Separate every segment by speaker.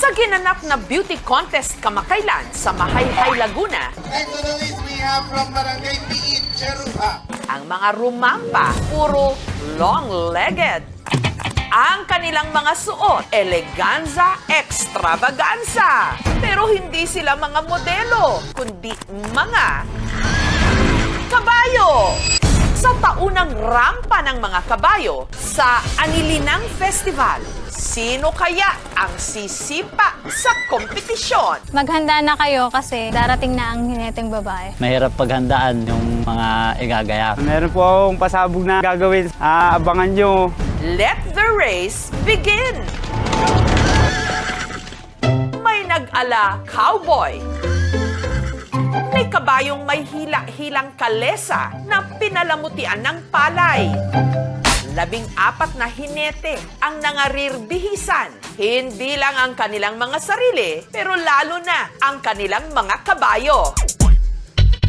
Speaker 1: Sa ginanap na beauty contest kamakailan sa Mahayhay, Laguna,
Speaker 2: And to the list we have from Barangay Piin, Cherupa.
Speaker 1: ang mga rumampa puro long-legged. Ang kanilang mga suot, eleganza extravaganza. Pero hindi sila mga modelo, kundi mga kabayo. Sa taunang rampa ng mga kabayo sa Anilinang Festival, sino kaya ang sisipa sa kompetisyon?
Speaker 3: Maghanda na kayo kasi darating na ang hineteng babae.
Speaker 4: Mahirap paghandaan yung mga igagayak.
Speaker 5: Meron po akong pasabog na gagawin. Abangan nyo.
Speaker 1: Let the race begin! May nag-ala cowboy. May kabayong may hila-hilang kalesa na pinalamutian ng palay. 14 na hinete ang nangarirbihisan. Hindi lang ang kanilang mga sarili, pero lalo na ang kanilang mga kabayo.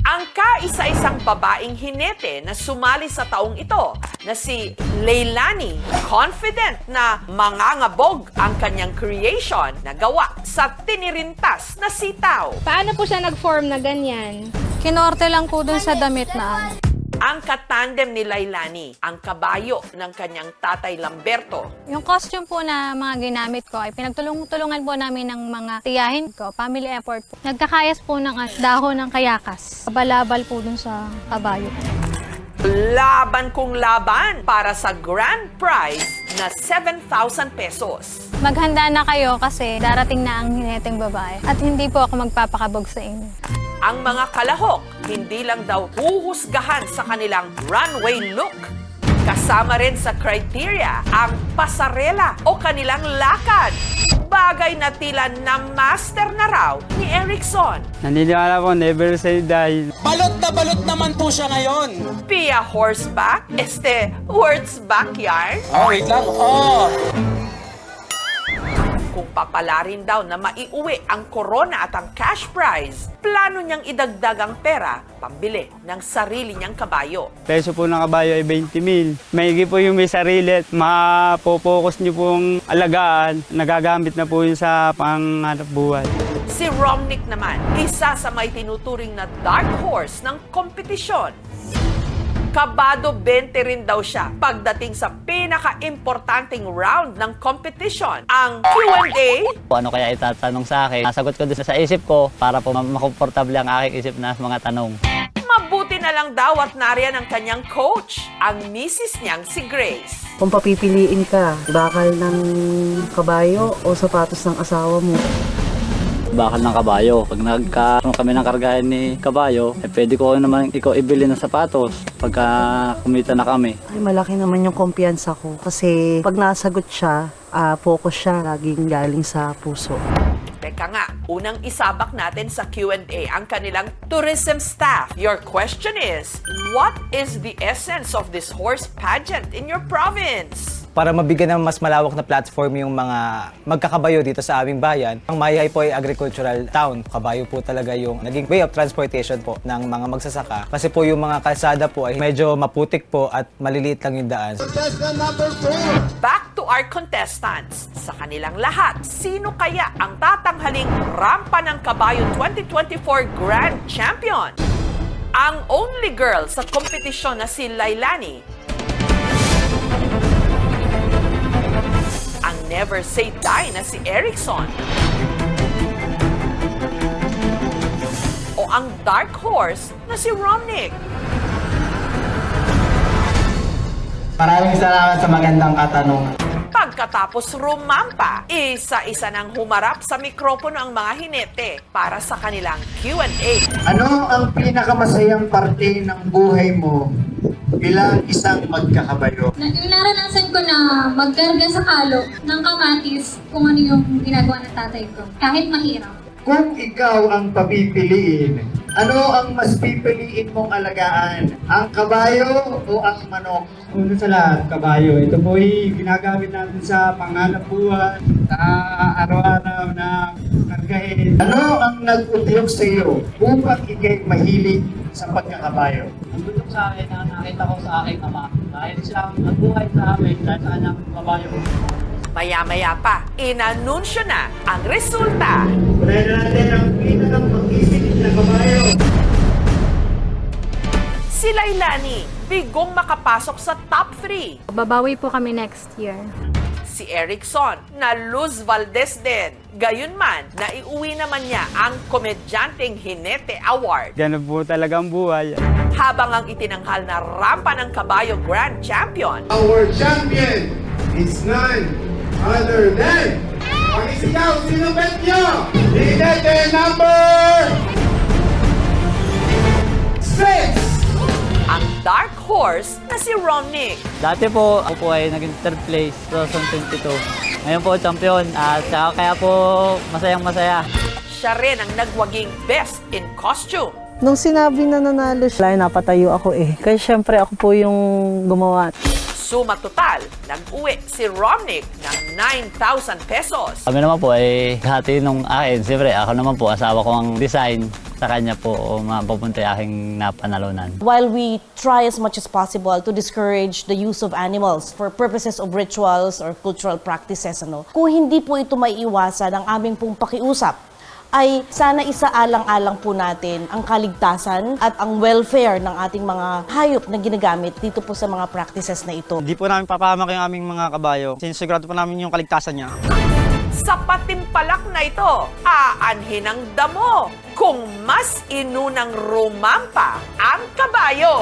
Speaker 1: Ang kaisa-isang babaeng hinete na sumali sa taong ito na si Leilani, confident na mangangabog ang kanyang creation na gawa sa tinirintas na sitaw.
Speaker 6: Paano po siya nag-form na ganyan?
Speaker 3: Kinorte lang po dun sa damit na
Speaker 1: Ang katandem ni Leilani, ang kabayo ng kanyang tatay Lamberto.
Speaker 3: Yung costume po na mga ginamit ko ay pinagtulungan po namin ng mga tiyahin ko, family effort po. Nagkakayas po ng dahon ng kayakas. Balabal po dun sa kabayo.
Speaker 1: Laban kung laban para sa grand prize na 7,000 pesos.
Speaker 3: Maghanda na kayo kasi darating na ang hineteng babae at hindi po ako magpapakabog sa inyo.
Speaker 1: Ang mga kalahok, hindi lang daw huhusgahan sa kanilang runway look. Kasama rin sa criteria ang pasarela o kanilang lakad. Bagay na tila na master na raw ni Erickson.
Speaker 5: Naniniwala po, never say die.
Speaker 2: Balot na balot naman po siya ngayon.
Speaker 1: Pia horseback, words backyard.
Speaker 2: Oh, wait lang. Oh!
Speaker 1: Kung papalarin daw na maiuwi ang corona at ang cash prize, plano niyang idagdag ang pera pambili ng sarili niyang kabayo.
Speaker 5: Peso po ng kabayo ay 20,000. Maigi po yung may sarili at mapopokus nyo pong alagaan. Nagagamit na po yun sa panghanap buhay.
Speaker 1: Si Romnick naman, isa sa may tinuturing na dark horse ng kompetisyon. Kabado 20 rin daw siya pagdating sa pinaka-importanting round ng competition, ang Q&A.
Speaker 4: Ano kaya itatanong sa akin? Nasagot ko din sa isip ko para po makomportable ang aking isip na mga tanong.
Speaker 1: Mabuti na lang daw at nariyan ang kanyang coach, ang misis niyang si Grace.
Speaker 7: Kung papipiliin ka, bakal ng kabayo o sapatos ng asawa mo?
Speaker 4: Bakal ng kabayo. Pag nagkaroon kami ng kargahan ni kabayo, pwede ko naman ikaw ibili ng sapatos pagka kumita na kami.
Speaker 7: Ay, malaki naman yung kumpiyansa ko kasi pag nasagot siya, focus siya, laging galing sa puso.
Speaker 1: Teka nga, unang isabak natin sa Q&A ang kanilang tourism staff. Your question is, what is the essence of this horse pageant in your province?
Speaker 8: Para mabigyan ng mas malawak na platform yung mga magkakabayo dito sa aming bayan, ang Mahayhay po ay agricultural town. Kabayo po talaga yung naging way of transportation po ng mga magsasaka. Kasi po yung mga kalsada po ay medyo maputik po at maliliit lang yung daan.
Speaker 2: Contestant number 4.
Speaker 1: Back to our contestants. Sa kanilang lahat, sino kaya ang tatanghaling Rampa ng Kabayo 2024 Grand Champion? Ang only girl sa kompetisyon na si Leilani, ang never say die na si Erickson, o ang dark horse na si Romnick.
Speaker 9: Maraming salamat sa magandang katanungan.
Speaker 1: Pagkatapos rumampa, isa-isa nang humarap sa mikropono ang mga hinete para sa kanilang Q&A.
Speaker 9: Ano ang pinakamasayang parte ng buhay mo bilang isang magkakabayo?
Speaker 6: Yung naranasan ko na magkarga sa kalo ng kamatis kung ano yung ginagawa ng tatay ko. Kahit mahirap.
Speaker 9: Kung ikaw ang papipiliin, ano ang mas pipiliin mong alagaan? Ang kabayo o ang manok?
Speaker 5: Una sa lahat, kabayo. Ito po ay ginagamit natin sa panghanap buhay, sa araw-araw na kargahin.
Speaker 9: Ano ang nag-udyok sa iyo upang ikay mahilig sa pagkakabayo?
Speaker 4: Ang gusto sa akin na nakita ko sa aking ama, dahil siyang nagbuhay sa amin dahil sa kanyang kabayo.
Speaker 1: Maya-maya pa, inanunsyo na ang resulta.
Speaker 9: Unahin na natin ang pinakang mag-isip na kabayo.
Speaker 1: Si Lailani, bigong makapasok sa top 3.
Speaker 3: Babawi po kami next year.
Speaker 1: Si Erickson, na Luz Valdez din. Gayunman, naiuwi naman niya ang Komedyanteng Jinete Award.
Speaker 5: Ganun po talaga ang buhay.
Speaker 1: Habang ang itinanghal na rampa ng kabayo Grand Champion,
Speaker 2: Our champion is none other than... Pag-isigaw, sinubet nyo! Jinete number 6!
Speaker 1: ang dark horse na si Romnick.
Speaker 4: Dati po, ako po ay naging third place 2022. Ngayon po, champion. At saka kaya po, masayang masaya.
Speaker 1: Siya rin ang nagwaging best in costume.
Speaker 7: Nung sinabi na nanalo siya, napatayo ako eh. Kaya syempre ako po yung gumawa.
Speaker 1: Suma total, nag-uwi si Romnick ng 9,000 pesos.
Speaker 4: Kami naman po ay hati nung akin. Siyempre, ako naman po, asawa ko ang design. Sa kanya po, mapupunta yung aking napanalunan.
Speaker 10: While we try as much as possible to discourage the use of animals for purposes of rituals or cultural practices, kung hindi po ito maiiwasan ang aming pong pakiusap, ay sana isaalang-alang po natin ang kaligtasan at ang welfare ng ating mga hayop na ginagamit dito po sa mga practices na ito.
Speaker 5: Hindi po namin papahamak yung aming mga kabayo. Sinisigurado po namin yung kaligtasan niya.
Speaker 1: Sa patimpalak na ito, aanhin ang damo kung mas inunang rumampa ang kabayo.